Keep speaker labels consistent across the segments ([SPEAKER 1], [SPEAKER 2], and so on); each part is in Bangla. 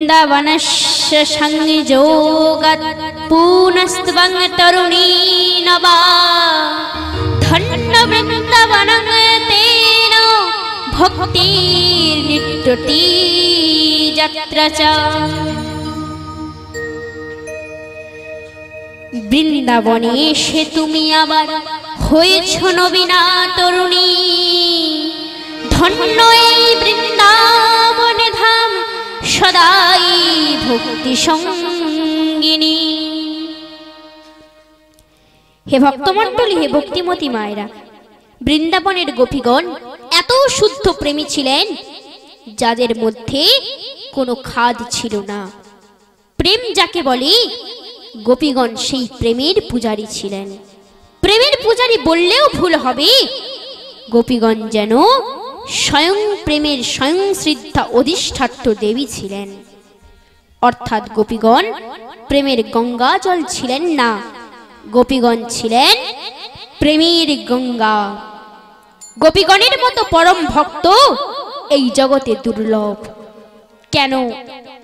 [SPEAKER 1] वृन्दावनस्य संयोगात् पुनस्त्वं तरुणीन् वा धन्य वृन्दावनं तेन भक्तिर्नित्यति यत्र च। বৃন্দাবনে এসে তুমি আবার হয়েছ নবীনা তরুণী, ধন্য এই বৃন্দাবন ধাম সদাই ভক্তি সঙ্গিনী। হে ভক্তমণ্ডলী, হে ভক্তিমতী মায়েরা, বৃন্দাবনের গোপীগণ এত শুদ্ধ প্রেমী ছিলেন যাদের মধ্যে কোনো খাদ ছিল না। প্রেম যাকে বলে, গোপীগণ সেই প্রেমের পূজারী ছিলেন। প্রেমের পূজারী বললেও ভুল হবে, গোপীগণ যেন স্বয়ং প্রেমের স্বয়ং শ্রদ্ধা অধিষ্ঠাত্র দেবী ছিলেন। অর্থাৎ গোপীগণ প্রেমের গঙ্গা জল ছিলেন না, গোপীগণ ছিলেন প্রেমের গঙ্গা। গোপীগণের মতো পরম ভক্ত এই জগতে দুর্লভ। কেন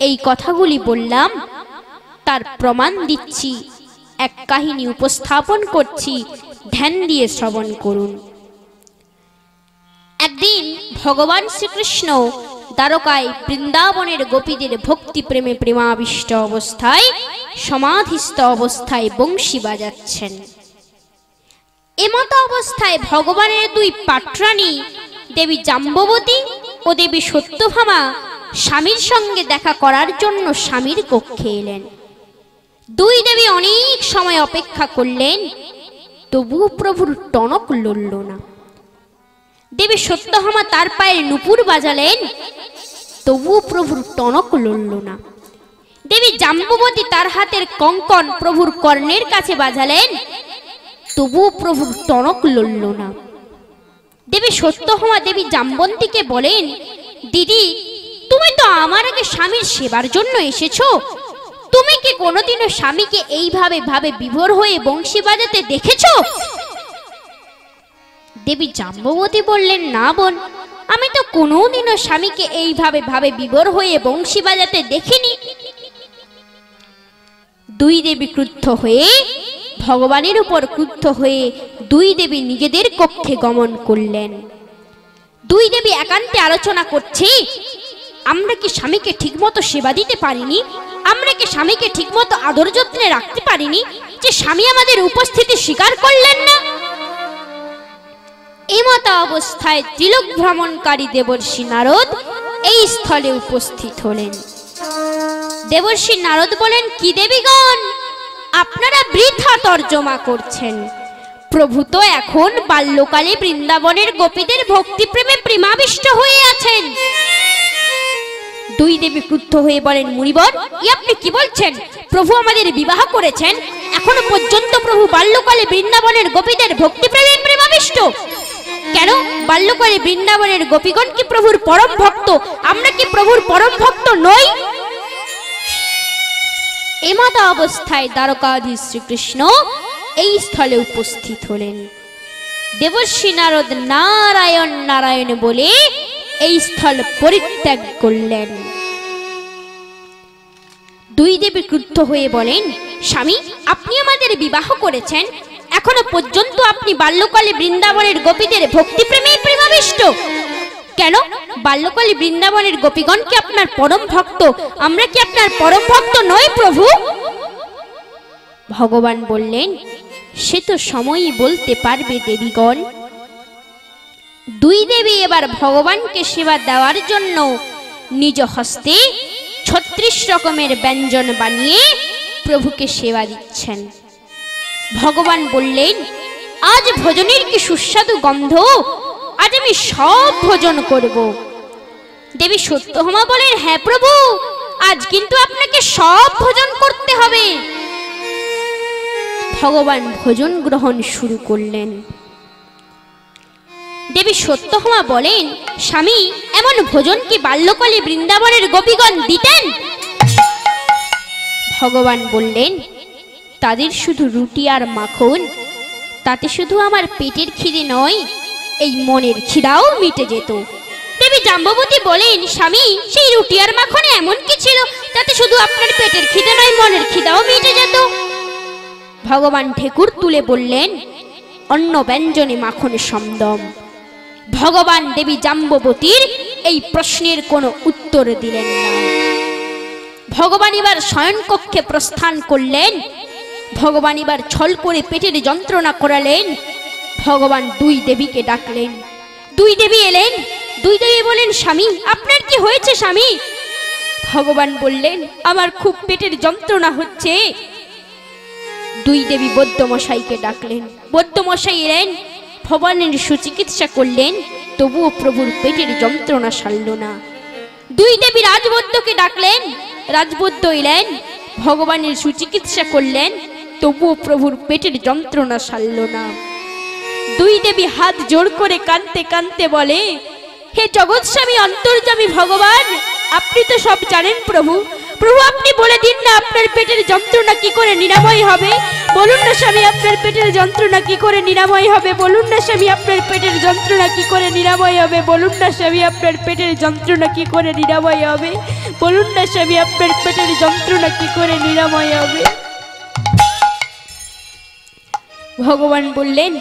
[SPEAKER 1] এই কথাগুলি বললাম তার প্রমাণ দিচ্ছি, এক কাহিনী উপস্থাপন করছি, ধ্যান দিয়ে শ্রবণ করুন। একদিন ভগবান শ্রীকৃষ্ণ দ্বারকায় বৃন্দাবনের গোপীদের ভক্তি প্রেমে প্রেমাবিষ্ট অবস্থায় সমাধিস্থ অবস্থায় বংশী বাজাচ্ছেন। এমতো অবস্থায় ভগবানের দুই পাটরানী দেবী জাম্ববতী ও দেবী সত্যভামা স্বামীর সঙ্গে দেখা করার জন্য স্বামীর কক্ষে এলেন। দুই দেবী অনেক সময় অপেক্ষা করলেন, তবুও প্রভুর টনক লড়ল না। দেবী সত্যভামা তার পায়ে নুপুর বাজালেন, তবুও প্রভুর টনক লড়ল না। দেবী জাম্ববতী তার হাতের কঙ্কন প্রভুর কর্ণের কাছে বাজালেন, তবুও প্রভুর টনক লড়ল না। দেবী সত্যভামা দেবী জাম্বন্তীকে বলেন, দিদি, তুমি তো আমার আগে স্বামীর সেবার জন্য এসেছো, তুমি কি কোনোদিনও স্বামীকে এইভাবে ভাবে বিভোর হয়ে বংশী বাজাতে দেখেছো? দেবী জাম্ববতী বললেন, না বোন, আমি তো কোনোদিনও স্বামীকে এইভাবে ভাবে বিভোর হয়ে বংশী বাজাতে দেখিনি। দুই দেবী ক্রুদ্ধ হয়ে, ভগবানের উপর ক্রুদ্ধ হয়ে দুই দেবী নিজেদের কক্ষে গমন করলেন। দুই দেবী একান্তে আলোচনা করছে, আমরা কি স্বামীকে ঠিকমতো সেবা দিতে পারিনি? আমরা কি স্বামীকে ঠিকমতো আদর যত্নে রাখতে পারিনি যে স্বামী আমাদের উপস্থিতি স্বীকার করলেন না? এমত অবস্থায় ত্রিলোক ভ্রমণকারী দেবর্ষি নারদ এই স্থলে উপস্থিত হলেন। দেবর্ষি নারদ বলেন, কি দেবীগণ, আপনারা বৃথা তর্জমা করছেন। প্রভু তো এখন বাল্যকালে বৃন্দাবনের গোপীদের ভক্তি প্রেমে প্রেমাবিষ্ট হয়ে আছেন। দুই দেবী ক্রুদ্ধ হয়ে বলেন, মুনিবর, আপনি কি বলছেন? প্রভু আমাদের বিবাহ করেছেন, এখনো পর্যন্ত প্রভু বাল্যকালে বৃন্দাবনের গোপীদের ভক্তি প্রেমে প্রেমাবিষ্ট। কেন বাল্যকালে বৃন্দাবনের গোপীগণ কি প্রভুর পরম ভক্ত? আমরা কি প্রভুর পরম ভক্ত নই? এমত অবস্থায় দ্বারকাধীশ শ্রীকৃষ্ণ এই স্থলে উপস্থিত হলেন। দেবর্ষি নারদ নারায়ণ নারায়ণ বলে এই স্থল পরিত্যাগ করলেন। দুই দেবী ক্রুদ্ধ হয়ে বলেন, স্বামী, আপনি আমাদের বিবাহ করেছেন, এখনো পর্যন্ত আপনি বাল্যকালে বৃন্দাবনের গোপীদের ভক্তি প্রেমে প্রেমাবিষ্ট। কেন বাল্যকালে বৃন্দাবনের গোপীগণ কি আপনার পরম ভক্ত? আমরা কি আপনার পরম ভক্ত নই প্রভু? ভগবান বললেন, সে তো সময়ই বলতে পারবে দেবীগণ। দুই দেবী এবার ভগবানকে সেবা দেওয়ার জন্য নিজ হস্তে 36 রকমের ব্যঞ্জন বানিয়ে প্রভুকে সেবা দিচ্ছেন। ভগবান বললেন, আজ ভোজনের কি সুস্বাদু গন্ধ, আজ আমি সব ভোজন করব। দেবী সত্যভামা বলেন, হ্যাঁ প্রভু, আজ কিন্তু আপনাকে সব ভোজন করতে হবে। ভগবান ভোজন গ্রহণ শুরু করলেন। দেবী সত্যভামা বলেন, স্বামী, এমন ভোজন কি বাল্যকালে বৃন্দাবনের গোপীগণ দিতেন? ভগবান বললেন, তাদের শুধু রুটি আর মাখন, তাতে শুধু আমার পেটের খিদে নয়, এই মনের খিদাও মিটে যেত। দেবী জাম্ববতী বলেন, স্বামী, সেই রুটি আর মাখনে এমন কি ছিল আপনার পেটের খিদে নয়, মনের খিদাও মিটে যেত। ভগবান ঠেকুর তুলে বললেন, অন্ন ব্যঞ্জনে মাখনে সমদম। ভগবান দেবী জাম্ববতীর এই প্রশ্নের কোনো উত্তর দিলেন না। ভগবান এবার শয়নকক্ষে প্রস্থান করলেন। ভগবান এবার ছল করে পেটের যন্ত্রণা করালেন। ভগবান দুই দেবীকে ডাকলেন। দুই দেবী এলেন। দুই দেবী বলেন, স্বামী আপনার কি হয়েছে স্বামী? ভগবান বললেন, আমার খুব পেটের যন্ত্রণা হচ্ছে। দুই দেবী বৈদ্যমশাইকে ডাকলেন। বৈদ্যমশাই এলেন, ভগবানের সুচিকিৎসা করলেন, তবুও প্রভুর পেটের যন্ত্রণা সারল না। দুই দেবী রাজবৈদ্যকে ডাকলেন। রাজবৈদ্য এলেন, ভগবানের সুচিকিৎসা করলেন, তবুও প্রভুর পেটের যন্ত্রণা সারল না। দুই দেবী হাত জোড় করে কাঁদতে কাঁদতে বলে, হে জগৎস্বামী অন্তর্যামী ভগবান, আপনি তো সব জানেন প্রভু। প্রভু আপনি বলে দিন না আপনার পেটের যন্ত্রণা কি করে নিরাময় হবে। বলুন না স্বামী আপনার পেটের যন্ত্রণা কি করে নিরাময় হবে। বলুন না স্বামী আপনার পেটের যন্ত্রণা কি করে নিরাময় হবে। বলুন না স্বামী আপনার পেটের যন্ত্রণা কি করে নিরাময় হবে। বলুন না স্বামী আপনার পেটের যন্ত্রণা কি করে নিরাময় হবে। ভগবান বললেন,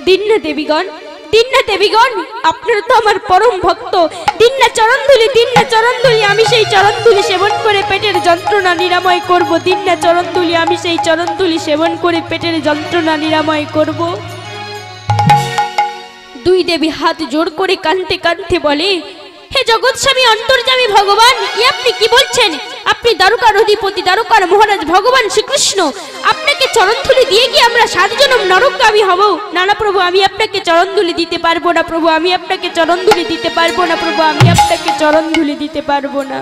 [SPEAKER 1] দিন না দেবীগণ, দিন না দেবীগণ, আপনারা তো আমার পরম ভক্ত। দিন না চরণধুলি, দিন না চরণধুলি, আমি সেই চরণধুলি সেবন করে পেটের যন্ত্রণা নিরাময় করব। দিন না চরণধুলি, আমি সেই চরণধুলি সেবন করে পেটের যন্ত্রণা নিরাময় করব। দুই দেবী হাত জোড় করে কাঁদতে কাঁদতে বলে, হে জগৎস্বামী অন্তর্যামী ভগবান, ই আপনি কি বলছেন? আপনি দ্বারকার অধিপতি, দ্বারকার মহারাজ ভগবান শ্রীকৃষ্ণ, আপনাকে চরণধুলি দিয়ে কি আমরা 7 জনম নরকগামী হব? না না প্রভু, আমি আপনাকে চরণধুলি দিতে পারবো না প্রভু, আমি আপনাকে চরণধুলি দিতে পারবো না প্রভু, আমি আপনাকে চরণধুলি দিতে পারবো না।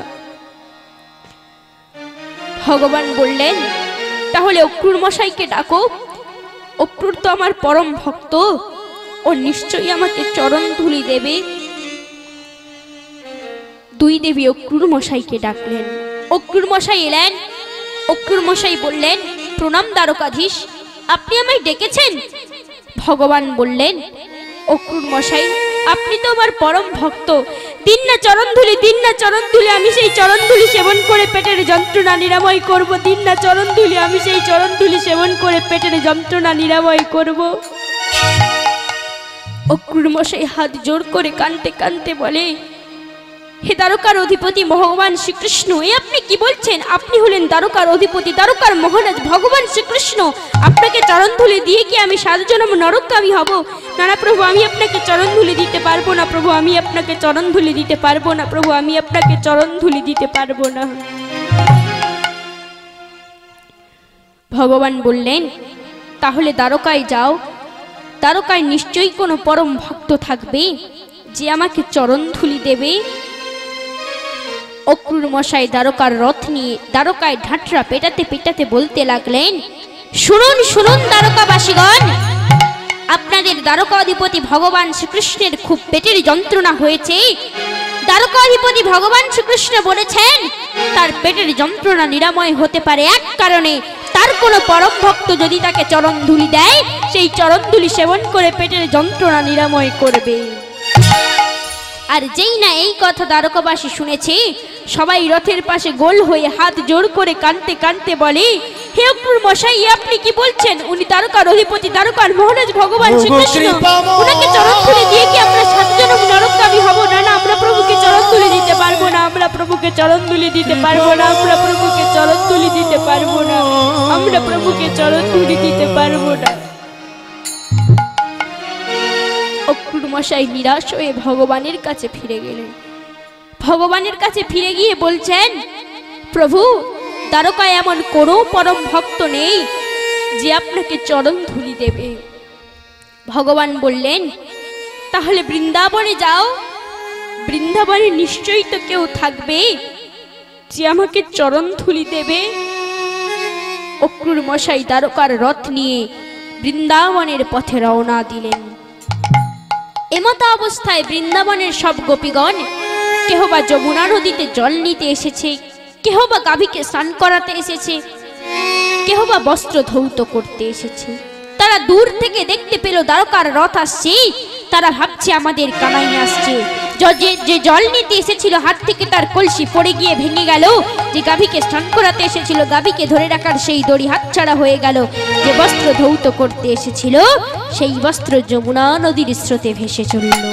[SPEAKER 1] ভগবান বললেন, তাহলে অক্রুর মশাইকে ডাকো। অক্রুর তো আমার পরম ভক্ত, ও নিশ্চয়ই আমাকে চরণধুলি দেবে। দুই দেবী অক্রুর মশাইকে ডাকলেন। অক্রুর মশাই এলেন। অক্রুর মশাই বললেন, প্রণাম দ্বারকাধীশ, আপনি আমায় ডেকেছেন? ভগবান বললেন, অক্রুর মশাই আপনি তো আমার পরম ভক্ত। দিন না চরণধুলি, দিন না চরণধুলি, আমি সেই চরণধুলি সেবন করে পেটের যন্ত্রণা নিরাময় করব। দিন না চরণধুলি, আমি সেই চরণধুলি সেবন করে পেটের যন্ত্রণা নিরাময় করব। অক্রুর মশাই হাত জোড় করে কাঁদতে কাঁদতে বলে, হে দ্বারকার অধিপতি ভগবান শ্রীকৃষ্ণ, এ আপনি কি বলছেন? আপনি হলেন দ্বারকার অধিপতি, দ্বারকার মহারাজ ভগবান শ্রীকৃষ্ণ, আপনাকে চরণধুলি দিয়ে কি আমি 7 জনম নরকগামী হব? না না প্রভু, আমি আপনাকে চরণধুলি দিতে পারবো না প্রভু, আমি আপনাকে চরণধুলি দিতে পারবো না প্রভু, আমি আপনাকে চরণধুলি দিতে পারবো না। ভগবান বললেন, তাহলে দ্বারকায় যাও। দ্বারকায় নিশ্চয়ই কোনো পরম ভক্ত থাকবে যে আমাকে চরণধুলি দেবে। অক্রুর মশাই দ্বারকার রথ নিয়ে দ্বারকায় ঢাটরা পেটাতে পেটাতে বলতে লাগলেন, শুনুন শুনুন দ্বারকাবাসীগণ, আপনাদের দ্বারকাধিপতি ভগবান শ্রীকৃষ্ণের খুব পেটের যন্ত্রণা হয়েছে। দ্বারকাধিপতি ভগবান শ্রীকৃষ্ণ বলেছেন তার পেটের যন্ত্রণা নিরাময় হতে পারে এক কারণে, তার কোনো পরম ভক্ত যদি তাকে চরণধুলি দেয়, সেই চরণধুলি সেবন করে পেটের যন্ত্রণা নিরাময় করবে। আর যেই না এই কথা দ্বারকাবাসী শুনেছে, সবাই রথের পাশে গোল হয়ে হাত জোড় করে কাঁদতে কাঁদতে বলে, হে অক্রুর মশাই, আপনি কি বলছেন? উনি দ্বারকার অধিপতি, দ্বারকার মহারাজ ভগবান শ্রীকৃষ্ণ, ওনাকে চরণধুলি দিয়ে কি আমরা 7 জনম নরকগামী হব? না না, আমরা প্রভুকে চরণধুলি দিতে পারবো না, আমরা প্রভুকে চরণধুলি দিতে পারবো না, আমরা প্রভুকে চরণধুলি দিতে পারবো না, আমরা প্রভুকে চরণধুলি দিতে পারবো না। অক্রুর মশাই নিরাশ হয়ে ভগবানের কাছে ফিরে গেলেন। ভগবানের কাছে ফিরে গিয়ে বলছেন, প্রভু, দ্বারকায় এমন কোনো পরম ভক্ত নেই যে আপনাকে চরণধুলি দেবে। ভগবান বললেন, তাহলে বৃন্দাবনে যাও। বৃন্দাবনে নিশ্চয়ই তো কেউ থাকবে যে আমাকে চরণধুলি দেবে। অক্রুর মশাই দ্বারকার রথ নিয়ে বৃন্দাবনের পথে রওনা দিলেন। এমতা অবস্থায় বৃন্দাবনের সব গোপীগণ কেহ বা যমুনা নদীতে জল নিতে এসেছে, কেহ বা গাভীকে স্নান করাতে এসেছে, কেহ বা বস্ত্র ধৌত করতে এসেছে। তারা দূর থেকে দেখতে পেল দ্বারকার রথ আসছে, তারা ভাবছে আমাদের কানাই আসছে। যে জল নিতে এসেছিল হাত থেকে তার কলসি পড়ে গিয়ে ভেঙে গেল, যে গাভীকে স্নান করাতে এসেছিল গাভীকে ধরে রাখার সেই দড়ি হাতছাড়া হয়ে গেল, যে বস্ত্র ধৌত করতে এসেছিল সেই বস্ত্র যমুনা নদীর স্রোতে ভেসে চলল।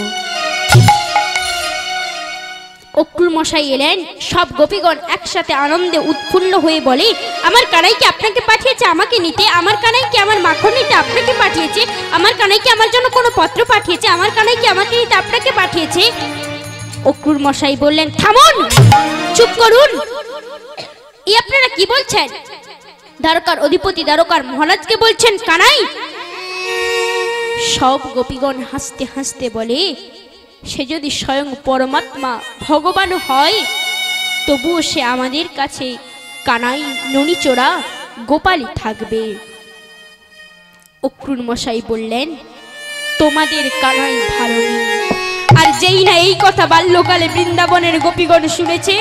[SPEAKER 1] অক্রুর মশাই এলেন, সব গোপীগণ একসাথে আনন্দে উৎফুল্ল হয়ে বলে, আমার কানাইকে আপনাকে পাঠিয়েছে আমাকে নিতে, আমার কানাইকে আমার মাখন নিতে আপনাকে পাঠিয়েছে, আমার কানাইকে আমার জন্য কোনো পত্র পাঠিয়েছে, আমার কানাইকে আমাকে নিতে আপনাকে পাঠিয়েছে। অক্রুর মশাই বললেন, থামুন, চুপ করুন, এই আপনারা কি বলছেন? দ্বারকার অধিপতি দ্বারকার মহারাজকে বলছেন কানাই? সব গোপীগণ হাসতে হাসতে বলে, সে যদি স্বয়ং পরমাত্মা ভগবান হয় তবুও সে আমাদের কাছে কানাই ননিচোরা গোপালই থাকবে। অক্রুর মশাই বললেন, তোমাদের কানাই ভালো নেই। আর যেই না এই কথা বাল্যকালে বৃন্দাবনের গোপীগণ শুনেছে,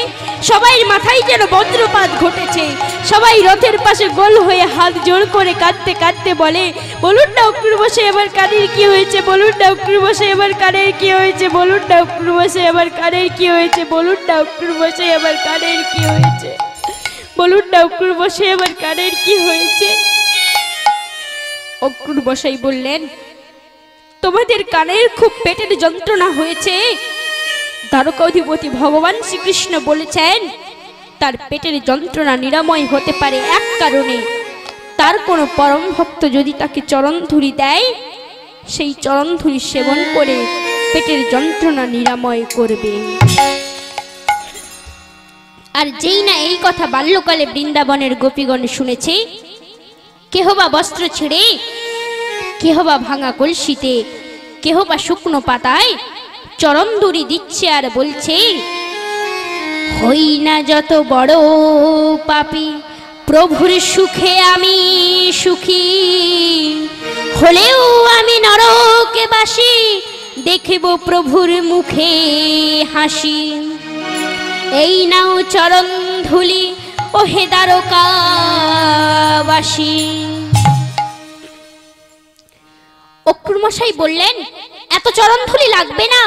[SPEAKER 1] সবাই মাথায় যেন বজ্রপাত ঘটেছে। সবাই রথের পাশে গোল হয়ে হাত জোড় করে কাঁদতে কাঁদতে বলে, বলুন না অক্রুর মশাই এবার কানের কি হয়েছে, বলুন না অক্রুর মশাই এবার কানের কি হয়েছে, বলুন না অক্রুর মশাই এবার কানের কি হয়েছে, বলুন না অক্রুর মশাই এবার কানের কি হয়েছে, বলুন না অক্রুর মশাই এবার কানের কি হয়েছে। অক্রুর মশাই বললেন, তোমাদের কানের খুব পেটের যন্ত্রণা হয়েছে। দ্বারকা অধিপতি ভগবান শ্রীকৃষ্ণ বলেছেন তার পেটের যন্ত্রণা নিরাময় হতে পারে এক কারণে, তার কোনো পরম ভক্ত যদি তাকে চরণধুলি দেয়, সেই চরণধুলি সেবন করে পেটের যন্ত্রণা নিরাময় করবে। আর যেই না এই কথা বাল্যকালে বৃন্দাবনের গোপীগণ শুনেছে, কেহ বা বস্ত্র ছেড়ে, কেহ বা ভাঙা কলসিতে, কেহ বা শুকনো পাতায় চরণধুলি দিচ্ছে আর বলছে, হই না যত বড় পাপী, প্রভুর সুখে আমি সুখী, হলেও আমি নরকে বাসি, দেখিব প্রভুর মুখে হাসি। এই নাও চরণধুলি ও হে দ্বারকাবাসী। অক্রুর মশাই বললেন, এত চরণধুলি লাগবে না।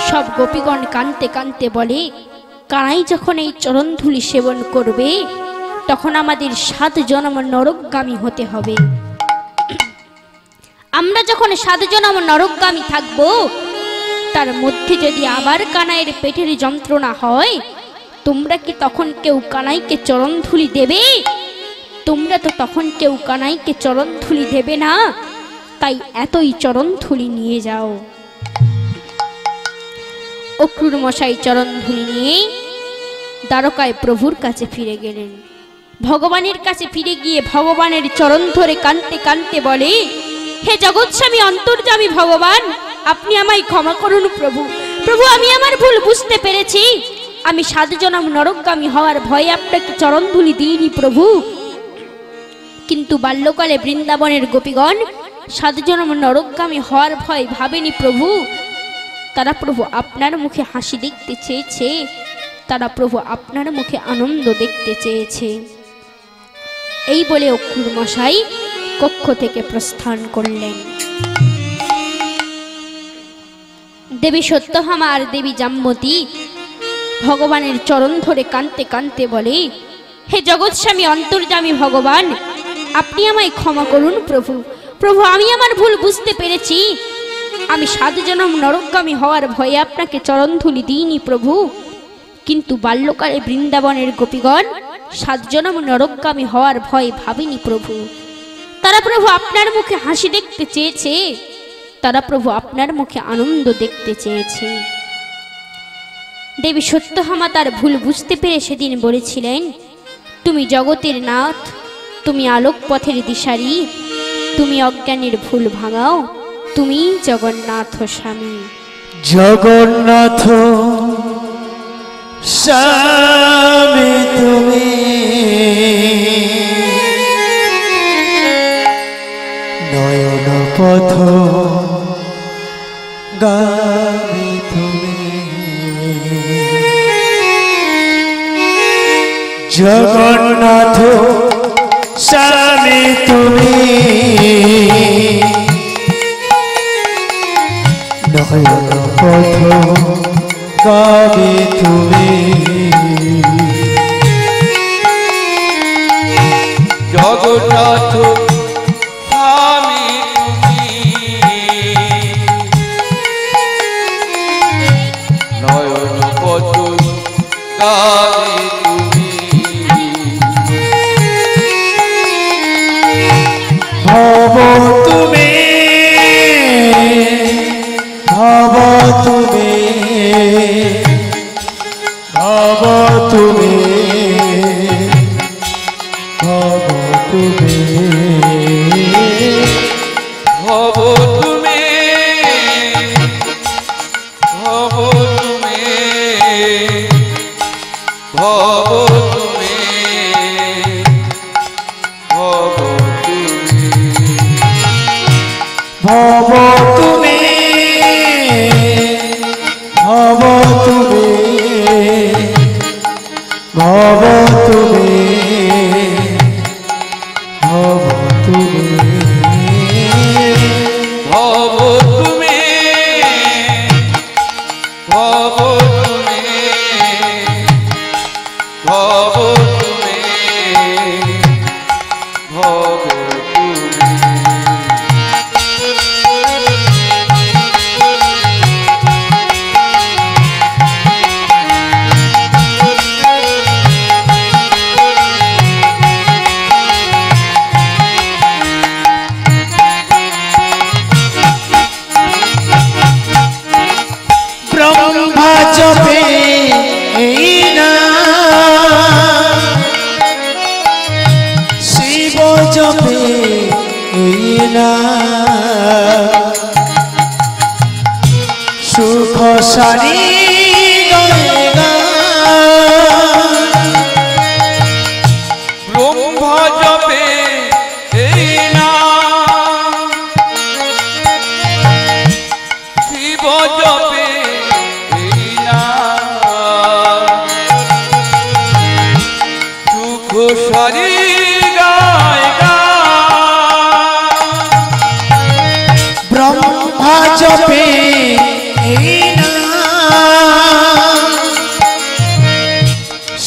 [SPEAKER 1] সব গোপীগণ কাঁদতে কাঁদতে বলে, কানাই যখন এই চরণধুলি সেবন করবে তখন আমাদের 7 জন্ম নরকগামী হতে হবে। আমরা যখন 7 জন্ম নরকগামী থাকব, তার মধ্যে যদি আবার কানাইয়ের পেটের যন্ত্রণা হয়, তোমরা কি তখন কেউ কানাইকে চরণধুলি দেবে? তোমরা তো তখন কেউ কানাইকে চরণধুলি দেবে না, তাই এতই চরণধুলি নিয়ে যাও। অক্রুর মশাই চরণধুলি নিয়ে দ্বারকায় প্রভুর কাছে ফিরে গেলেন। ভগবানের কাছে ফিরে গিয়ে ভগবানের চরণ ধরে কাঁদতে কাঁদতে বলে, হে জগৎস্বামী অন্তর্যামী ভগবান, আপনি আমায় ক্ষমা করুন প্রভু। প্রভু, আমি আমার ভুল বুঝতে পেরেছি। আমি 7 জন্ম নরকগামী হওয়ার ভয়ে আপনাকে চরণধুলি দিইনি প্রভু। কিন্তু বাল্যকালে বৃন্দাবনের গোপীগণ 7 জন্ম নরকগামী হওয়ার ভয় ভাবেনি প্রভু। তারা প্রভু আপনার মুখে হাসি দেখতে চেয়েছে, তারা প্রভু আপনার মুখে আনন্দ দেখতে চেয়েছে। এই বলে অক্রুর মশাই কক্ষ থেকে প্রস্থান করলেন। দেবী সত্যভামা আর দেবী জাম্বতী ভগবানের চরণ ধরে কাঁদতে কাঁদতে বলে, হে জগৎস্বামী অন্তর্যামী ভগবান, আপনি আমায় ক্ষমা করুন প্রভু। প্রভু, আমি আমার ভুল বুঝতে পেরেছি। আমি 7 জন্ম নরকগামী হওয়ার ভয়ে আপনাকে চরণধুলি দিইনি প্রভু। কিন্তু বাল্যকালে বৃন্দাবনের গোপীগণ 7 জন্ম নরকগামী হওয়ার ভয় ভাবেনি প্রভু। তারা প্রভু আপনার মুখে হাসি দেখতে চেয়েছে, তারা প্রভু আপনার মুখে আনন্দ দেখতে চেয়েছে। দেবী সত্যভামা তার ভুল বুঝতে পেরে সেদিন বলেছিলেন, তুমি জগতের নাথ, তুমি আলোক পথের দিশারি, তুমি অজ্ঞানের ভুল ভাঙাও, তুমি জগন্নাথ স্বামী।
[SPEAKER 2] জগন্নাথ স্বামী তুমি, নয়ন পথ গামী তুমি, জগন্নাথ স্বামী তুমি, নয়ন পথ গাবে তুমি
[SPEAKER 3] জগন্নাথ স্বামী তুমি নয়ন পথ গাবে তুমি
[SPEAKER 2] ভব তুমি ভব তুমি ভব তুমি ভব তুমি
[SPEAKER 3] ভব তুমি ভব তুমি ভব তুমি ভব তুমি
[SPEAKER 2] ভব তুমি ভব তুমি ভব তুমি ভব তুমি
[SPEAKER 3] ভব তুমি ভব তুমি ভব তুমি ভব তুমি
[SPEAKER 2] ব্রহ্মা জপে এই নাম শিব জপে এই নাম সুখ সারি
[SPEAKER 3] ব্রহ্মা জপে এই নাম শিব জপে এই নাম সুখ সারি গায় গান
[SPEAKER 2] ব্রহ্মা জপে এই নাম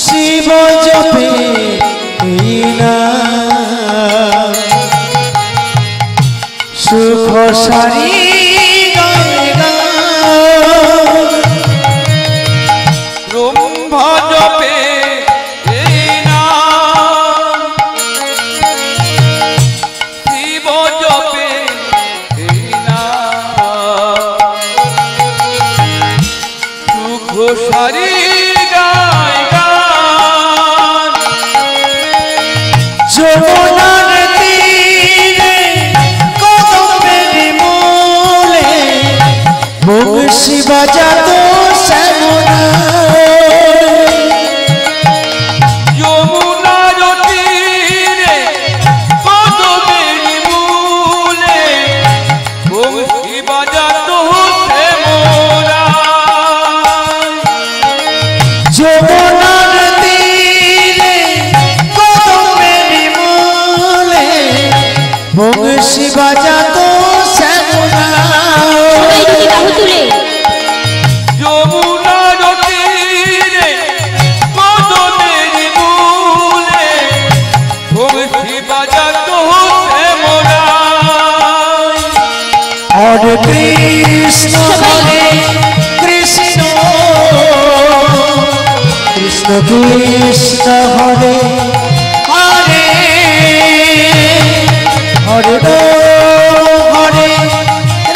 [SPEAKER 2] শিব জপে এই নাম সুখ সারি
[SPEAKER 3] ব্রহ্মা জপে এই নাম শিব জপে এই নাম সুখ সারি গায় গান
[SPEAKER 2] যমুনার তীরে কদমের মূলে বংশী বাজাতো শ্যামলা
[SPEAKER 3] যমুনার তীরে কদমের মূলে বংশী বাজাতো শ্যামলা
[SPEAKER 2] যমুনার তীরে কদমের মূলে বংশী বাজাতো শ্যামলা
[SPEAKER 1] সবাই দুটি বাহু তুলে
[SPEAKER 3] যমুনার তীরে কদমের মূলে বংশী বাজাতো শ্যামলা
[SPEAKER 2] হরে কৃষ্ণ হরে কৃষ্ণ কৃষ্ণ কৃষ্ণ হরে হরে হরে হরে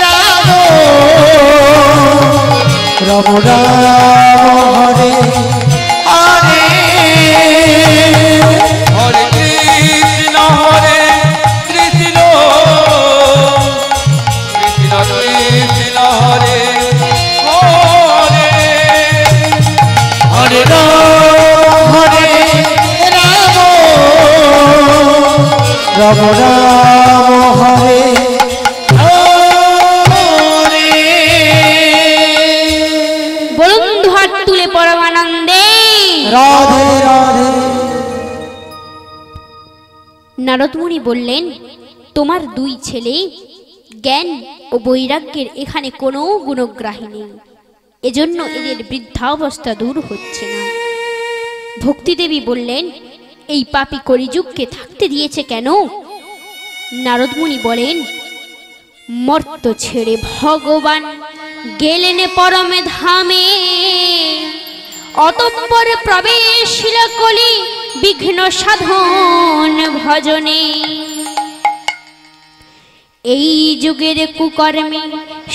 [SPEAKER 2] রাম রাম রাম হরে হরে
[SPEAKER 3] হরে কৃষ্ণ কৃষ্ণ কৃষ্ণ হরে হরে
[SPEAKER 2] হরে রাম হরে রাম রাম রাম হরে হরে
[SPEAKER 1] বলুন দুহাত তুলে পরমানন্দে
[SPEAKER 2] রাধে রাধে।
[SPEAKER 1] নারদ মুনি বললেন, তোমার দুই ছেলে জ্ঞান ও বৈরাগ্যের এখানে কোনো গুণগ্রাহী নেই, এজন্য এদের বৃদ্ধাবস্থা দূর হচ্ছে না। ভক্তিদেবী বললেন, এই পাপী কলিযুগকে থাকতে দিয়েছে কেন? নারদ মুনি বলেন, মর্ত ছেড়ে ভগবান গেলেন পরমে ধামে, অতঃপর প্রবেশিল কলি বিঘ্ন সাধন ভজনে। এই যুগের কুকর্মে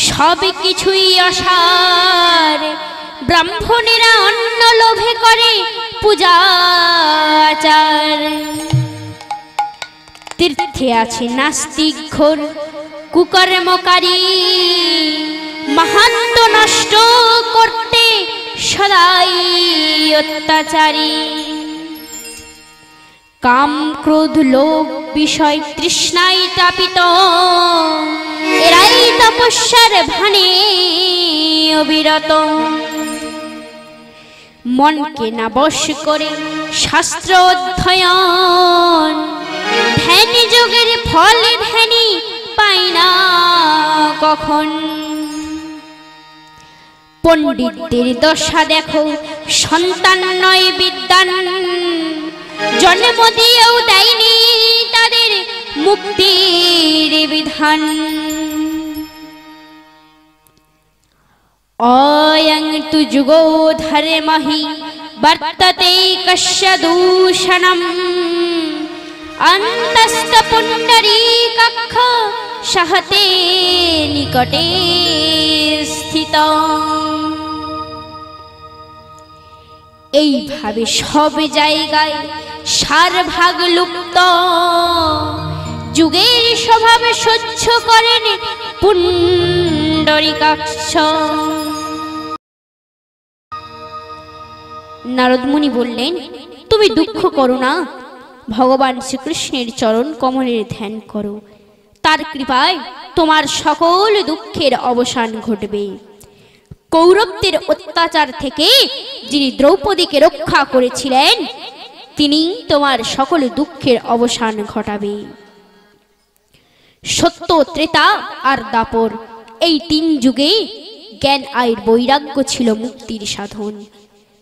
[SPEAKER 1] সব কিছুই অসার, ব্রাহ্মণেরা অন্ন লোভে করে পূজাচার। তীর্থে আছে নাস্তিক ঘোর কুকর্মকারী, মাহাত্ম্য নষ্ট করতে সদাই অত্যাচারী। কাম ক্রোধ লোভ বিষয় তৃষ্ণায় তাপিত, এরাই তপস্যার ভানে অবিরত। মনকে না বশ করে শাস্ত্র অধ্যয়ন, ধ্যান যোগের ফল ধ্যানী পাই না কখন। পণ্ডিতদের দশা দেখো, সন্তান নয় বিদ্বান, জন্ম দিয়েও দেয়নি তাদের মুক্তির বিধান। অয়ং তু যুগো ধর্মহি বর্ততে কস্য দূষণম, অন্তস্থ পুণ্ডরীকাক্ষ সহতে নিকটে স্থিত। এইভাবে সব জায়গায় সার ভাগ লুপ্ত, যুগের স্বভাব সহ্য করেন পুণ্ডরীকাক্ষ। নারদ মুনি বললেন, তুমি দুঃখ করো না, ভগবান শ্রীকৃষ্ণের চরণ কমলের ধ্যান করো, তার কৃপায় তোমার সকল দুঃখের অবসান ঘটবে। কৌরবদের অত্যাচার থেকে যিনি দ্রৌপদীকে রক্ষা করেছিলেন, তিনি তোমার সকল দুঃখের অবসান ঘটাবে। সত্য, ত্রেতা আর দাপর, এই তিন যুগে জ্ঞান আর বৈরাগ্য ছিল মুক্তির সাধন,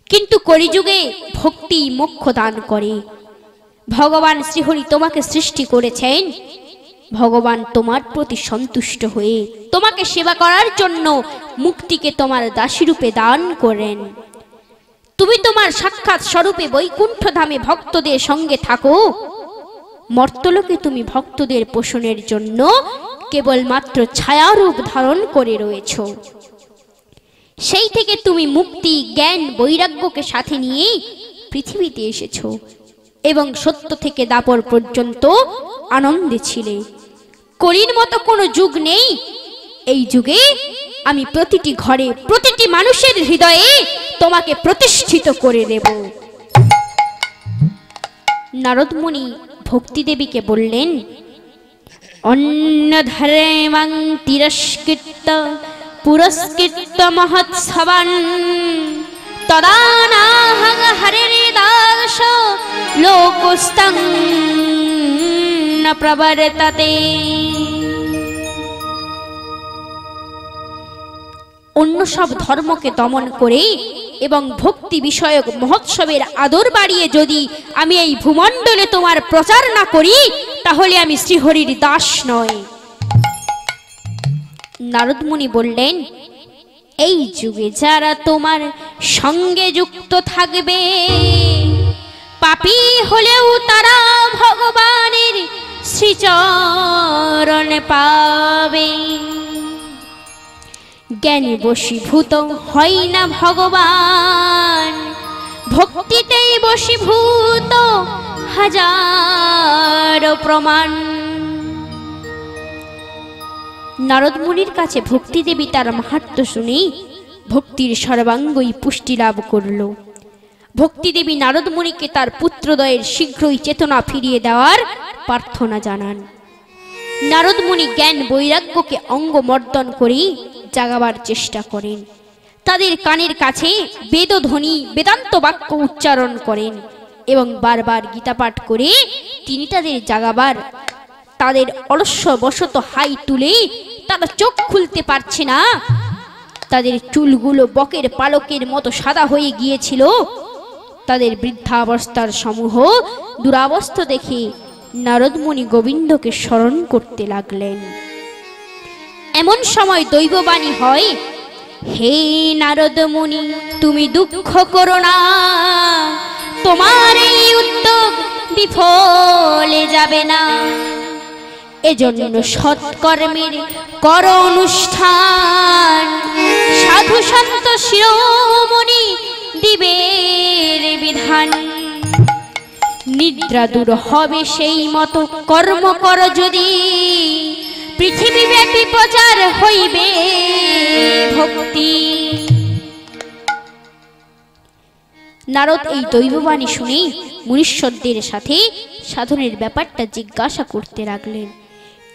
[SPEAKER 1] কিন্তু কলিযুগে ভক্তি মোক্ষ দান করে। ভগবান শ্রীহরি তোমাকে সৃষ্টি করেছেন, ভগবান তোমার প্রতি সন্তুষ্ট হয়ে তোমাকে সেবা করার জন্য মুক্তিকে তোমার দাসীরূপে দান করেন। তুমি তোমার সাক্ষাৎ স্বরূপে বৈকুণ্ঠ ধামে ভক্তদের সঙ্গে থাকো, মর্তলোকে তুমি ভক্তদের পোষণের জন্য কেবলমাত্র ছায়ারূপ ধারণ করে রয়েছ। সেই থেকে তুমি মুক্তি, জ্ঞান, বৈরাগ্যকে সাথে নিয়ে পৃথিবীতে এসেছ এবং সত্য থেকে দাপর পর্যন্ত আনন্দে ছিলে। কলির মতো কোনো যুগ নেই, এই যুগে আমি প্রতিটি ঘরে, প্রতিটি মানুষের হৃদয়ে তোমাকে প্রতিষ্ঠিত করে দেব। নারদ মুনি ভক্তিদেবীকে বললেন, অন্য ধর্মাং তিরস্কৃত পুরস্কৃত মহোৎসবান, তদা নাহং হরের দাস লোকস্তং ন প্রবর্ততে। অন্য সব ধর্মকে দমন করে এবং ভক্তি বিষয়ক মহোৎসবের আদর বাড়িয়ে যদি আমি এই ভূমণ্ডলে তোমার প্রচার না করি, তাহলে আমি শ্রীহরির দাস নয়। নারদ মুনি বললেন, এই যুগে যারা তোমার সঙ্গে যুক্ত থাকবে, পাপী হলেও তারা ভগবানের শ্রীচরণ পাবে। জ্ঞানে বশীভূত হয় না ভগবান, ভক্তিতেই বশীভূত হাজারো প্রমাণ। নারদ মুনির কাছে ভক্তিদেবী তার মাহাত্ম্য শুনে ভক্তির সর্বাঙ্গই পুষ্টি লাভ করল। ভক্তিদেবী নারদ মুনিকে তার পুত্রদ্বয়ের শীঘ্রই চেতনা ফিরিয়ে দেওয়ার প্রার্থনা জানান। নারদ মুনি জ্ঞান বৈরাগ্যকে অঙ্গমর্দন করে জাগাবার চেষ্টা করেন। তাদের কানের কাছে বেদধ্বনি বেদান্ত বাক্য উচ্চারণ করেন এবং বারবার গীতা পাঠ করে তিনি তাদের জাগাবার তাদের অলস্যবশত হাই তুলে তারা চোখ খুলতে পারছে না। তাদের চুলগুলো বকের পালকের মতো সাদা হয়ে গিয়েছিল। তাদের বৃদ্ধাবস্থার সমূহ দুরাবস্থা দেখে নারদমুনি গোবিন্দকে স্মরণ করতে লাগলেন। এমন সময় দৈববাণী হয়, হে নারদমুনি, তুমি দুঃখ করো না, তোমার এই উদ্যোগ বিফলে যাবে না। এজন্য সৎকর্মের কর অনুষ্ঠান, সাধু সন্ত শিরোমণি দিবের বিধান। নিদ্রা দূর হবে সেই মতো কর্ম কর যদি, পৃথিবীব্যাপী প্রচার হইবে ভক্তি। নারদ এই দৈববাণী শুনে মুনীশ্বরদের সাথে সাধনের ব্যাপারটা জিজ্ঞাসা করতে লাগলেন।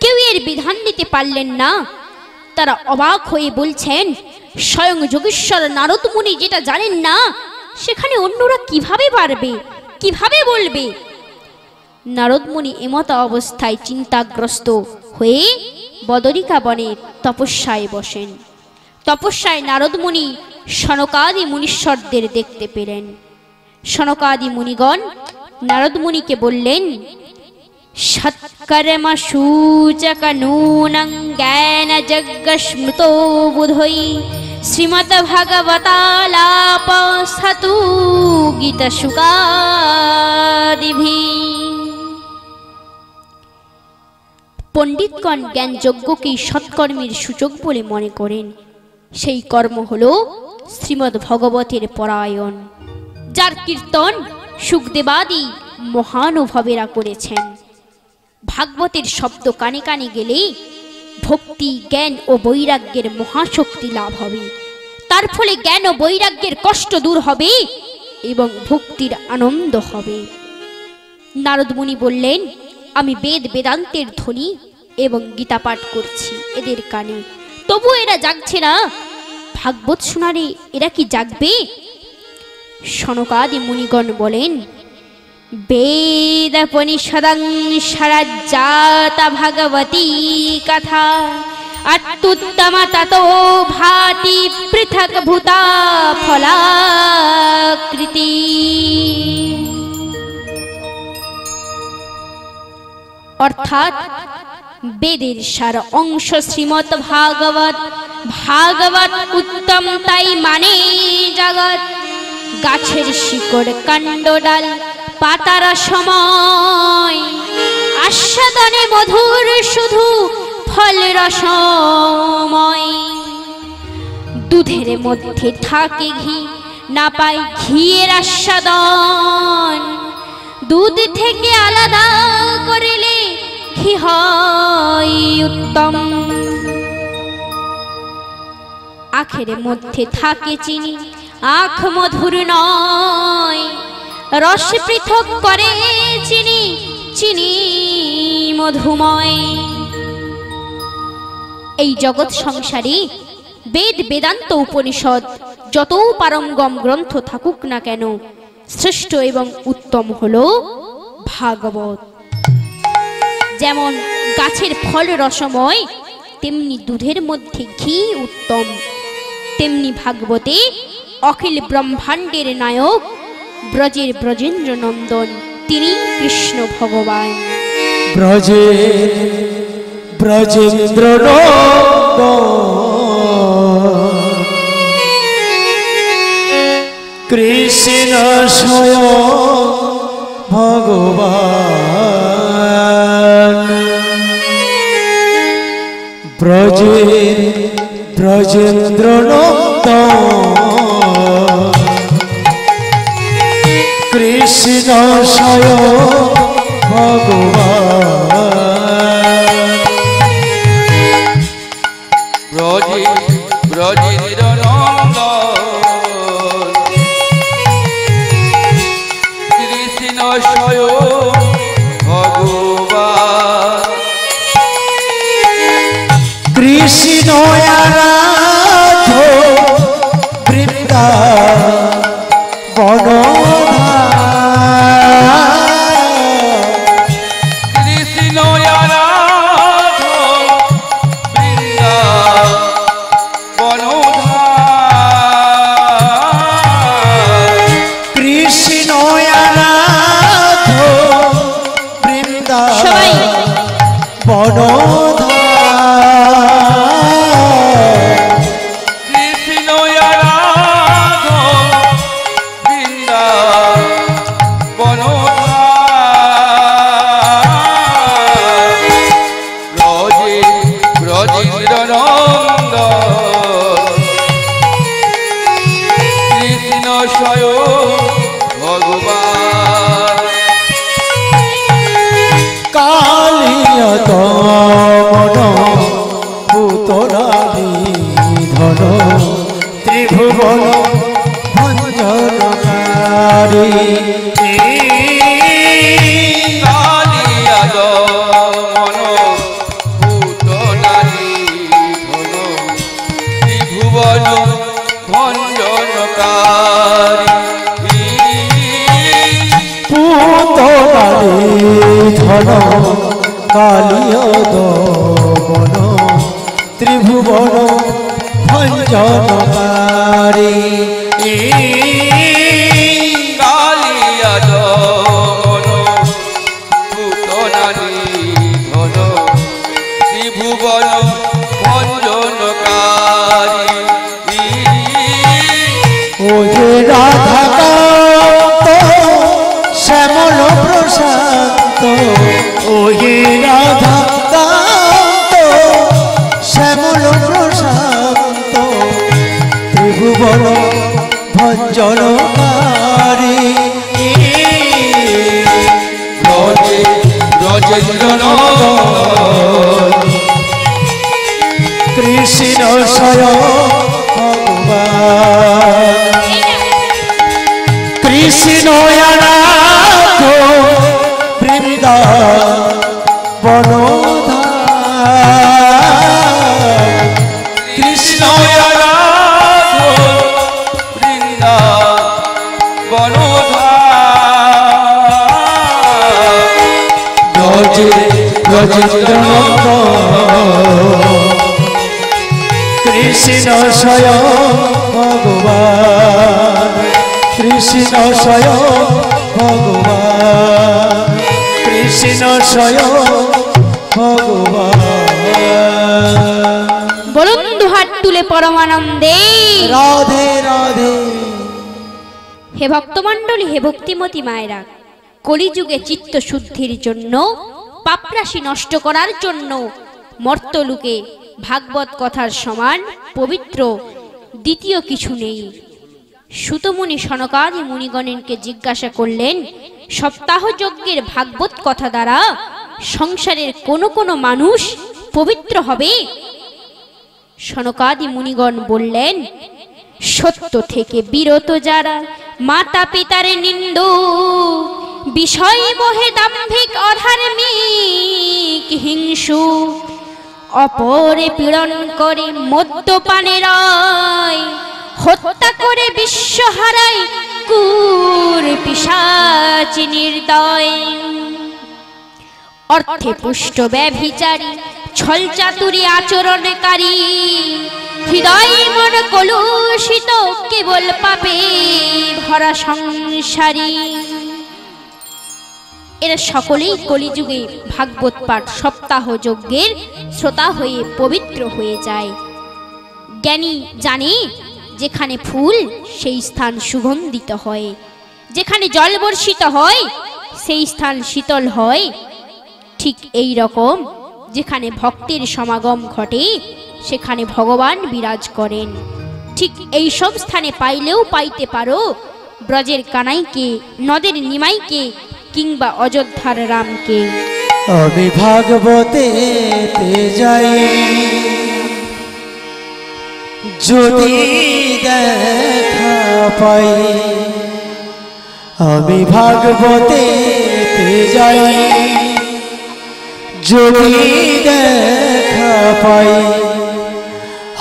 [SPEAKER 1] কেউ এর বিধান দিতে পারলেন না। তারা অবাক হয়ে বলছেন, স্বয়ং যোগেশ্বর নারদ মুনি যেটা জানেন না, সেখানে অন্যরা কিভাবে পারবে, কিভাবে বলবে? নারদ মুনি এমতা অবস্থায় চিন্তাগ্রস্ত হয়ে বদরিকা বনে তপস্যায় বসেন। তপস্যায় নারদ মুনি সনকাদি মুনীশ্বরদের দেখতে পেলেন। সনকাদি মুনিগণ নারদ মুনিকে বললেন, সৎকর্ম সূচক নূনং জ্ঞান যজ্ঞ স্মৃতো বুধৈ শ্রীমদ ভগবতালাপ সতু গীত শুকাদিভি। পণ্ডিতগণ জ্ঞান যজ্ঞকেই সৎকর্মের সূচক বলে মনে করেন। সেই কর্ম হল শ্রীমদ ভগবতের পরায়ণ, যার কীর্তন সুখদেবাদি মহানুভবেরা করেছেন। ভাগবতের শব্দ কানে কানে গেলে ভক্তি, জ্ঞান ও বৈরাগ্যের মহাশক্তি লাভ হবে। তার ফলে জ্ঞান ও বৈরাগ্যের কষ্ট দূর হবে এবং ভক্তির আনন্দ হবে। নারদ মুনি বললেন, আমি বেদ বেদান্তের ধ্বনি এবং গীতা পাঠ করছি এদের কানে, তবু এরা জাগছে না। ভাগবত শোনারে এরা কি জাগবে? সনকাদি মুনিগণ বলেন, বেদপনিষদং শরজ্জাতা ভগবতী কথা অত্যুত্তম ততো ভাতি পৃথক ভূতা ফলাকৃতি। অর্থাৎ বেদের সার অংশ শ্রীমৎ ভাগবত। ভাগবত উত্তম তাই মানে জগৎ। গাছের শিকড় কাণ্ড ডাল পাতার সময়, আস্বাদনে মধুর শুধু ফল রসময়। দুধের মধ্যে থাকে ঘি, না পাই ঘিয়ের আস্বাদন। দুধ থেকে আলাদা করিলে ঘি হয় উত্তম। আখের মধ্যে থাকে চিনি, আখ মধুর নয়। রস পৃথক করে চিনি, চিনি মধুময়। এই জগৎ সংসারে বেদ বেদান্ত উপনিষদ যত পারঙ্গম গ্রন্থ থাকুক না কেন, শ্রেষ্ঠ এবং উত্তম হল ভাগবত। যেমন গাছের ফল রসময়, তেমনি দুধের মধ্যে ঘি উত্তম। তেমনি ভাগবতে অখিল ব্রহ্মাণ্ডের নায়ক, ব্রজের ব্রজেন্দ্র নন্দন, তিনি কৃষ্ণ ভগবান।
[SPEAKER 2] ব্রজেন্দ্র নন্দন কৃষ্ণ স্বয়ং ভগবান। ব্রজেন্দ্র নন্দন কৃষ্ণ স্বয়ং ভগবান।
[SPEAKER 3] ব্রজেন্দ্র নন্দন কৃষ্ণ স্বয়ং ভগবান।
[SPEAKER 2] কৃষ্ণ আরাধ্য বৃন্দাবন
[SPEAKER 3] কৃষ্ণ
[SPEAKER 2] বনধার
[SPEAKER 3] কৃষ্ণ রাধা বৃন্দাবন ব্রজেন্দ্র নন্দ কৃষ্ণ স্বয়ং ভগবান
[SPEAKER 2] কালিয়ত মন পুতরানি ধন ত্রিভুবন ভঞ্জনকারী
[SPEAKER 3] কালিয়াদ মন ভূত নারী ধন ত্রিভুবন ভঞ্জনকারী
[SPEAKER 2] পুতরানি ধন কালিয়ত মন ত্রিভুবন ভঞ্জনকারী
[SPEAKER 3] কালিয়াদ মন ভূত নারী ধন ত্রিভুবন ভঞ্জনকারী
[SPEAKER 2] ও যে রাধাকান্ত শ্যামল প্রশান্ত ও হে রাধাকান্ত শ্যামল প্রশান্ত ত্রিভুবন ভঞ্জনকারী
[SPEAKER 3] ব্রজেন্দ্র নন্দ
[SPEAKER 2] কৃষ্ণ স্বয়ং ভগবান কৃষ্ণ রাধ বৃন্দাবন
[SPEAKER 3] কৃষ্ণ রাধা বৃন্দাবন
[SPEAKER 2] ব্রজেন্দ্র নন্দ কৃষ্ণ স্বয়ং ভগবান কৃষ্ণ স্বয়ং ভগবান কৃষ্ণ স্বয়ং ভগবান
[SPEAKER 1] বলুন দুহাত তুলে পরমানন্দে
[SPEAKER 2] রাধে রাধে।
[SPEAKER 1] হে ভক্তমণ্ডলী, হে ভক্তিমতী মায়েরা, কলিযুগে চিত্ত শুদ্ধির জন্য, পাপরাশি নষ্ট করার জন্য মর্তলোকে ভাগবত কথার সমান পবিত্র দ্বিতীয় কিছু নেই। সুতমুনি সনকাদি মুনিগণকে জিজ্ঞাসা করলেন, সপ্তাহ যজ্ঞের ভাগবত কথা দ্বারা সংসারের কোন কোন মানুষ পবিত্র হবে? সনকাদি মুনিগণ বললেন, সত্য থেকে বিরত যারা, মাতা পিতার নিন্দু, বিষয় মোহে দাম্ভিক অধার্মিক হিংসু, অপরে পীড়ন করে মদ্যপানের হত্যা করে বিশ্ব হারায় কুর পিশাচি নির্দয়, অর্থে পুষ্ট ব্যভিচারী, ছল চাতুরী আচরণকারী, হৃদয় মন কলুষিত কেবল পাপে ভরা সংসারী, এরা সকলেই কলিযুগে ভাগবত পাঠ সপ্তাহ যজ্ঞের শ্রোতা হয়ে পবিত্র হয়ে যায়। জ্ঞানী জানে যেখানে ফুল সেই স্থান সুগন্ধিত হয়, যেখানে জল বর্ষিত হয় সেই স্থান শীতল হয়। ঠিক এই রকম যেখানে ভক্তের সমাগম ঘটে সেখানে ভগবান বিরাজ করেন। ঠিক এই সব স্থানে পাইলেও পাইতে পারো ব্রজের কানাইকে, নদের নিমাইকে, কিংবা অযোধ্যার রামকে।
[SPEAKER 2] আমি ভাগবতে যাই যদি দেখা পাই, আমি ভাগবতে যাই যদি দেখা পাই,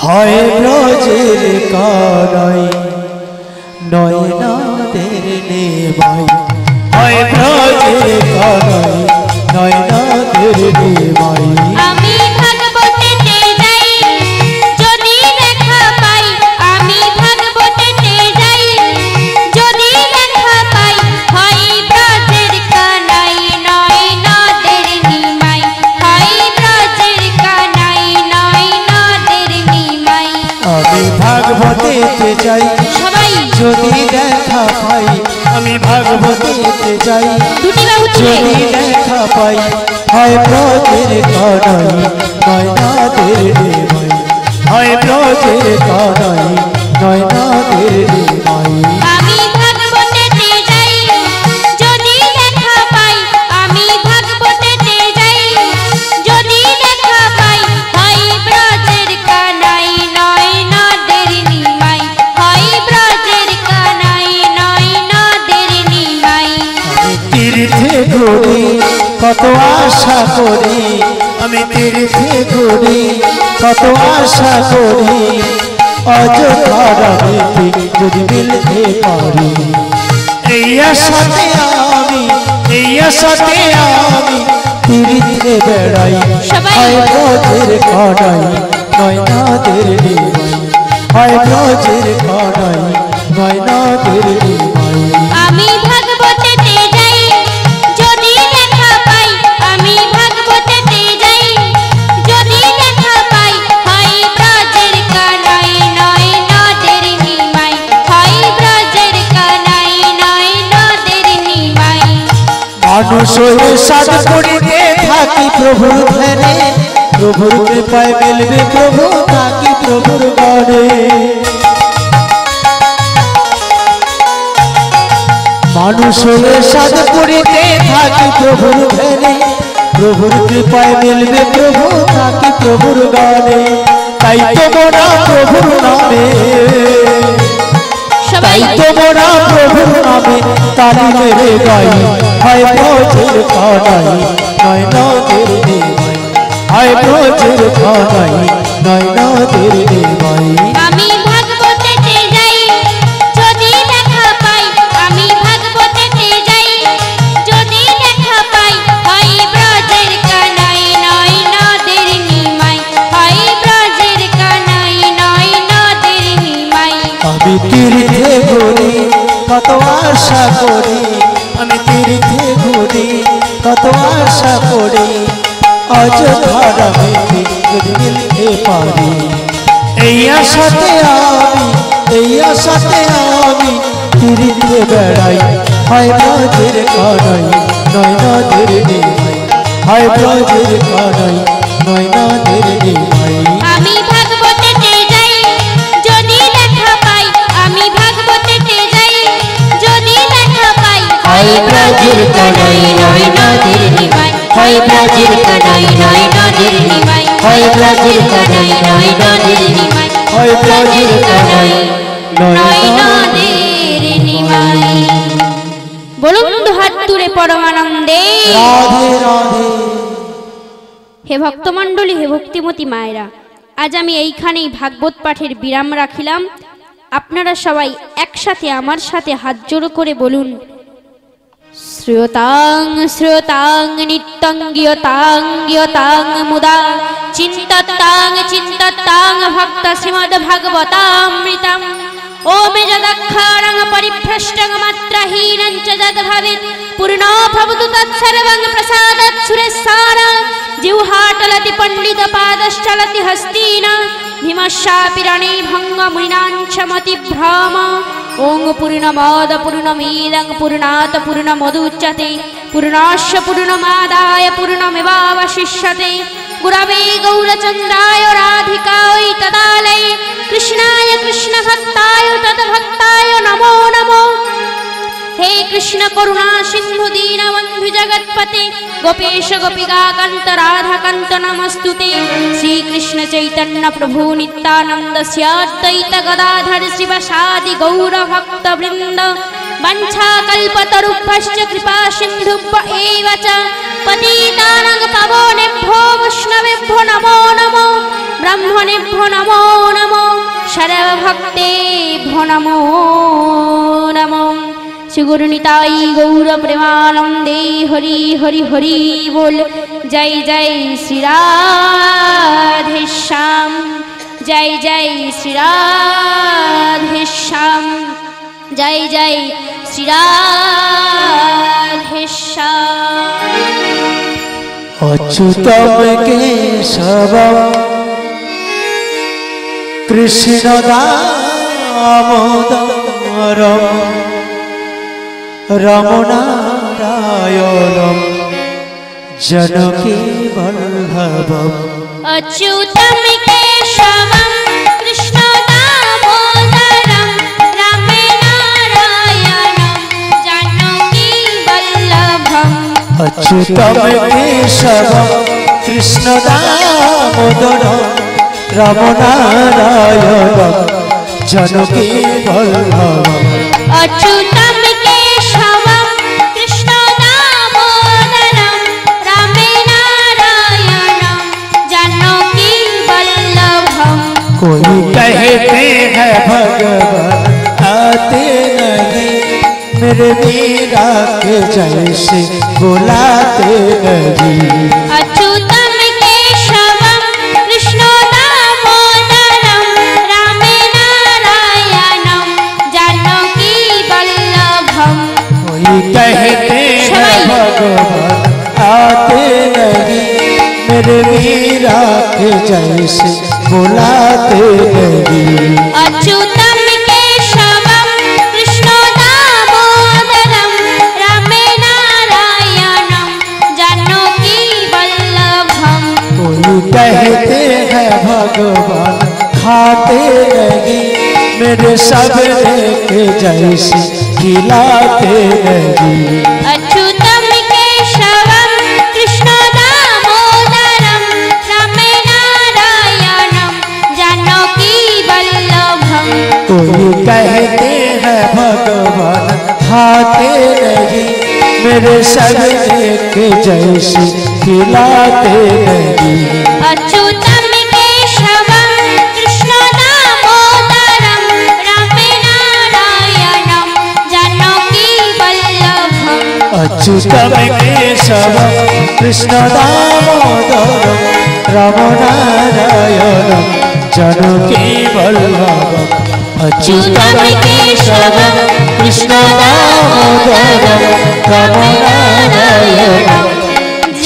[SPEAKER 2] হয় ব্রজের কানাই নয়নাদের নেমাই, হয় ব্রজের কানাই নয়নাদের নেমাই।
[SPEAKER 1] আমি ভাগবতেতে যাই যদি দেখা পাই, আমি ভাগবতেতে যাই যদি দেখা পাই, হয় ব্রজের কানাই নয়নাদের নিমাই, হয়
[SPEAKER 2] ভাগবতীতে যাই
[SPEAKER 1] দুটি বাহু তুলে
[SPEAKER 2] যদি দেখা পাই হয় ব্রজের কানাই নয়নাদের নিমাই হয় ব্রজের কানাই নয়নাদের নিমাই
[SPEAKER 1] আমি ভাগবতেতে যাই যদি দেখা পাই আমি ভাগবতেতে যাই যদি দেখা পাই হয় ব্রজের কানাই নয়নাদের নিমাই হয় ব্রজের কানাই নয়নাদের নিমাই
[SPEAKER 2] আমি তীর্থে ঘুরি কত আশা করি আমি তীর্থে ঘুরি কত আশা করি অযোধ্যার রানীতে যদি মিলতে পারি এই আশাতে আমি তীর্থে বেড়াই
[SPEAKER 1] সবাই।
[SPEAKER 2] হয় ব্রজের কানাই নয়নাদের নিমাই হয় ব্রজের কানাই নয়নাদের নিমাই
[SPEAKER 1] আমি ভাগবতেতে যাই যদি দেখা পাই আমি ভাগবতেতে যাই যদি দেখা পাই হয় ব্রজের কানাই নয়নাদের নিমাই হয় ব্রজের কানাই নয়নাদের নিমাই
[SPEAKER 2] মানুষ হয়ে সাধ করিতে থাকি প্রভুর ধ্যানে প্রভুর কৃপায় মিলবে প্রভু থাকি প্রভুর গণে মানুষ হয়ে সাধ করিতে থাকি প্রভুর ধ্যানে প্রভুর কৃপায় মিলবে প্রভু থাকি প্রভুর গণে তাই তো মোরা প্রভুর নামে
[SPEAKER 1] সবাই
[SPEAKER 2] তাই তো মোরা প্রভুর নামে তালি মেরে গাই হয় ব্রজের কানাই নয়নাদের নিমাই হয় ব্রজের কানাই নয়নাদের নিমাই
[SPEAKER 1] আমি ভাগবতেতে যাই যদি দেখা পাই আমি ভাগবতেতে যাই যদি দেখা পাই হয় ব্রজের কানাই নয়নাদের নিমাই হয় ব্রজের কানাই নয়নাদের নিমাই
[SPEAKER 2] আমি তীর্থে ঘুরি কত আশা করি আমি তীর্থে ঘুরি কত আশা করি অযোধ্যার রানীতে যদি মিলতে পারি এই আশাতে আমি তীর্থে বেড়াই হয় ব্রজের কানাই নয়নাদের নিমাই হয় ব্রজের কানাই নয়নাদের নিমাই
[SPEAKER 1] আমি ভাগবতেতে যাই যদি দেখা পাই আমি ভাগবতেতে যাই যদি দেখা পাই হয় ব্রজের কানাই নয়নাদের নিমাই হয় ব্রজের কানাই নয়নাদের নিমাই হয় ব্রজের কানাই নয়নাদের নিমাই
[SPEAKER 2] হয় ব্রজের কানাই
[SPEAKER 1] নয়নাদের নিমাই বলুন দুহাত তুলে পরমানন্দে
[SPEAKER 2] রাধে রাধে
[SPEAKER 1] হে ভক্তমণ্ডলী হে ভক্তিমতী মায়েরা আজ আমি এইখানেই ভাগবত পাঠের বিরাম রাখিলাম আপনারা সবাই একসাথে আমার সাথে হাত জোড়ো করে বলুন শ্রুতাং শ্রুতাং নিত্যং গীয়তাং গীয়তাং মুদা চিন্ততাং ভক্ত শ্রীমদ্ ভাগবতামৃতম ওম যদক্ষরং পরিভ্রষ্টং মাত্রহীনং চ যদ্ভবেৎ পূর্ণো ভবতু তৎসর্বং প্রসাদাৎ সুরেশার জিহ্বাটলতি পণ্ডিত পাদশ্চলতি হস্তিন ভীমস্যাপি রণে ভঙ্গমুনিনাঞ্চমতি ভ্রম ওং পূর্ণমদ পূর্ণমিদং পূর্ণাৎ পূর্ণমুদচ্যতে পূর্ণস্য পূর্ণমাদায় পূর্ণমেবাবশিষ্যতে গুরবে গৌরচন্দ্রায় রাধিকায় তদালয়ে কৃষ্ণায় কৃষ্ণভক্তায় তদ্ভক্তায় নমো নমো हे कृष्ण करुणा सिंधु दीनबंधु जगत्पते गोपेश गोपिका कांत राधा कांत नमस्तुते श्री कृष्ण चैतन्य प्रभु नित्यानंद श्री अद्वैत गदाधर शिवसादि गौर भक्त वृंद वंशा कल्पतरुभ्यश्च कृपा सिंधुभ्य एव च पतितानां पावनेभ्यो वैष्णवेभ्यो नमो नमो ब्रह्मणेभ्यो नमो नमो सर्वभक्तेभ्यो नमो नमो श्री गुरु निताई गौर प्रेमानंदे हरि हरि हरि बोल जय जय श्री राधे श्याम जय जय श्री राधे श्याम जय जय श्री राधे श्याम
[SPEAKER 2] अच्युतम केशवम कृष्ण दामोदरम रमनारायणं जानकी वल्लभम्
[SPEAKER 1] अच्युतं केशवं कृष्ण दामोदरं रामे नारायणं जानकी वल्लभम्
[SPEAKER 2] अच्युतं केशवं कृष्ण दामोदरं रमनारायणं जानकी वल्लभम्
[SPEAKER 1] अच्युतं केशवं कृष्ण दामोदरं रामे नारायणं जानकी वल्लभम्
[SPEAKER 2] कोई कहते हैं भगवान आते नहीं मेरे मीरा के जैसे बुलाते नहीं
[SPEAKER 1] अच्युतं केशवं कृष्ण दामोदरं रामे नारायणं जानकी वल्लभम्
[SPEAKER 2] कोई कहते हैं भगवान आते नहीं मेरे मीरा के जैसे बुलाते नहीं
[SPEAKER 1] अच्युतं केशवं कृष्ण दामोदरं रामे नारायणं जानकी वल्लभम्
[SPEAKER 2] कोई कहते हैं भगवान खाते नहीं मेरे सबरे के जैसे खिलाते नहीं
[SPEAKER 1] अच्युतं केशवं कृष्ण दामोदरं रामे नारायणं जानकी वल्लभम्
[SPEAKER 2] कोई कहते हैं भगवान खाते नहीं मेरे सबरे के जैसे खिलाते नहीं
[SPEAKER 1] अच्युतं केशवं कृष्ण दामोदरं रामे नारायणं जानकी वल्लभम्
[SPEAKER 2] अच्युतं केशवं कृष्ण दामोदरं रमनारायणं जानकी वल्लभम् अच्युतं केशवं कृष्ण दामोदरं रमनारायणं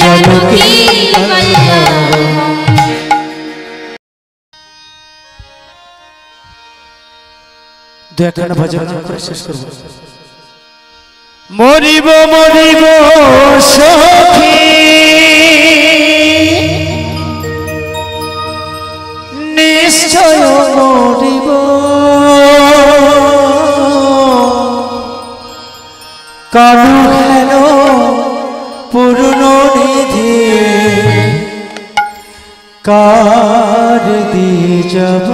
[SPEAKER 2] जानकी वल्लभम् दो एकखाना भजन করে শেষ করব মরিব মরিব সখী নিশ্চয় মরিব কানু হেন পূর্ণ নিধি কার দিয়ে যাব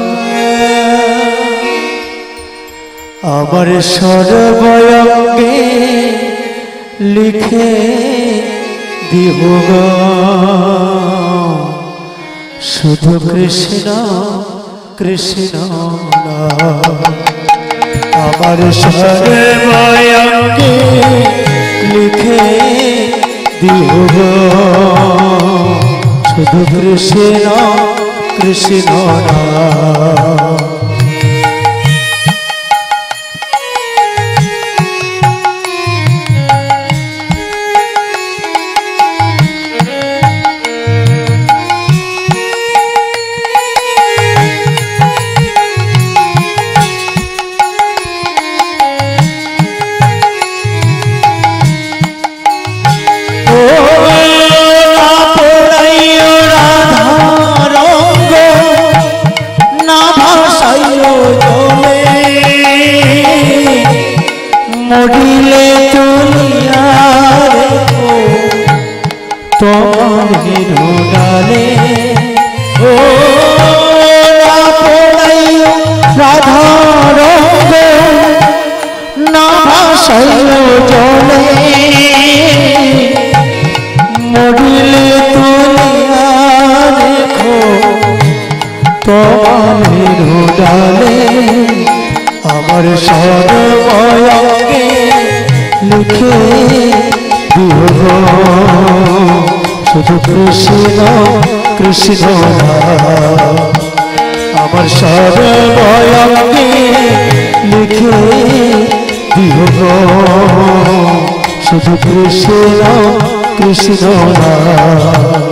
[SPEAKER 2] আমার সর্বঙ্গে লিখে দিব শুধু কৃষ্ণ কৃষ্ণ নাম। আমার সর্বঙ্গে লিখে দিব শুধু কৃষ্ণ কৃষ্ণ নাম। মরিলে চলিয়া রেখো তোমার ডালে ও পড়াইও রাধা রঙ্গ না ভাসাইও জলে মরিলে তুলিয়া রেখো তোমার ডালে আমার সর্বঙ্গে লিখে দিব শুধু কৃষ্ণ কৃষ্ণ নাম। আমার সর্বঙ্গে লিখে দিব শুধু কৃষ্ণ কৃষ্ণ নাম।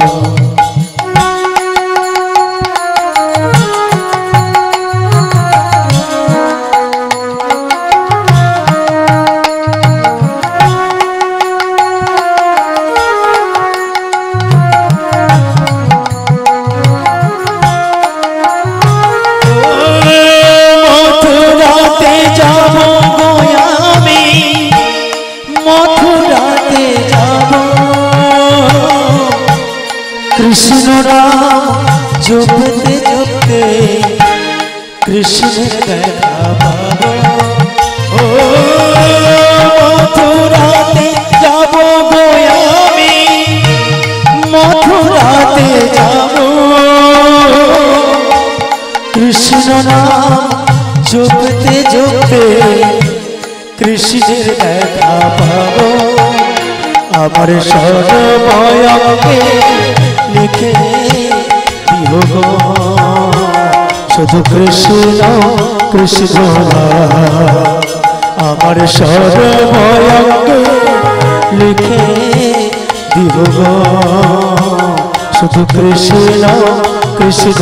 [SPEAKER 2] রাতে যাব কৃষ্ণ নাম জপতে জপতে কৃষ্ণের দেখা পাবো ও মথুরাতে যাব গো আমি মথুরাতে যাব কৃষ্ণ নাম জপতে জপতে কৃষ্ণের দেখা পাবো আমার সর্বময়কে লিখে দিও গো শুধু কৃষ্ণ কৃষ্ণ আমার সর্বময়কে লিখে দিও গো শুধু কৃষ্ণ কৃষ্ণ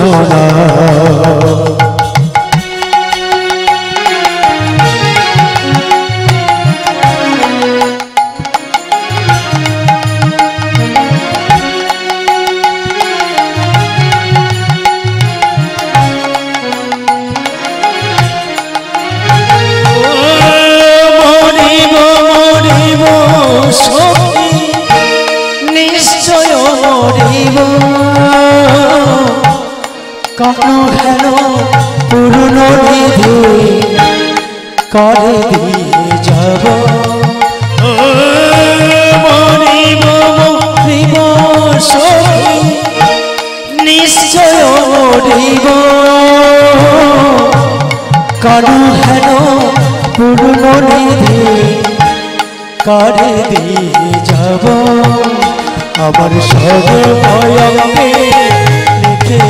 [SPEAKER 2] নিশ্চয় মরিব কখনো হেন পুরনো নিধি করে দিয়ে যাব মরিব মরিব সখী নিশ্চয় মরিব কখনো হেন পুরনো নিধি করে দিয়ে যাব আমার সর্বময়কে লিখে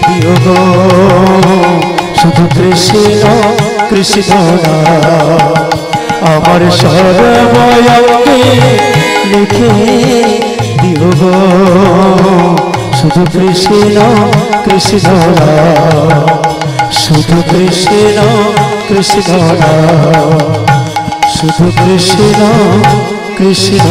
[SPEAKER 2] দিও গো শুধু কৃষ্ণ কৃষ্ণ আমার সর্বময়কে লিখে দিও গো শুধু কৃষ্ণ কৃষ্ণ শুধু কৃষ্ণ কৃষ্ণ শুধু কৃষ্ণ কৃষ্ণ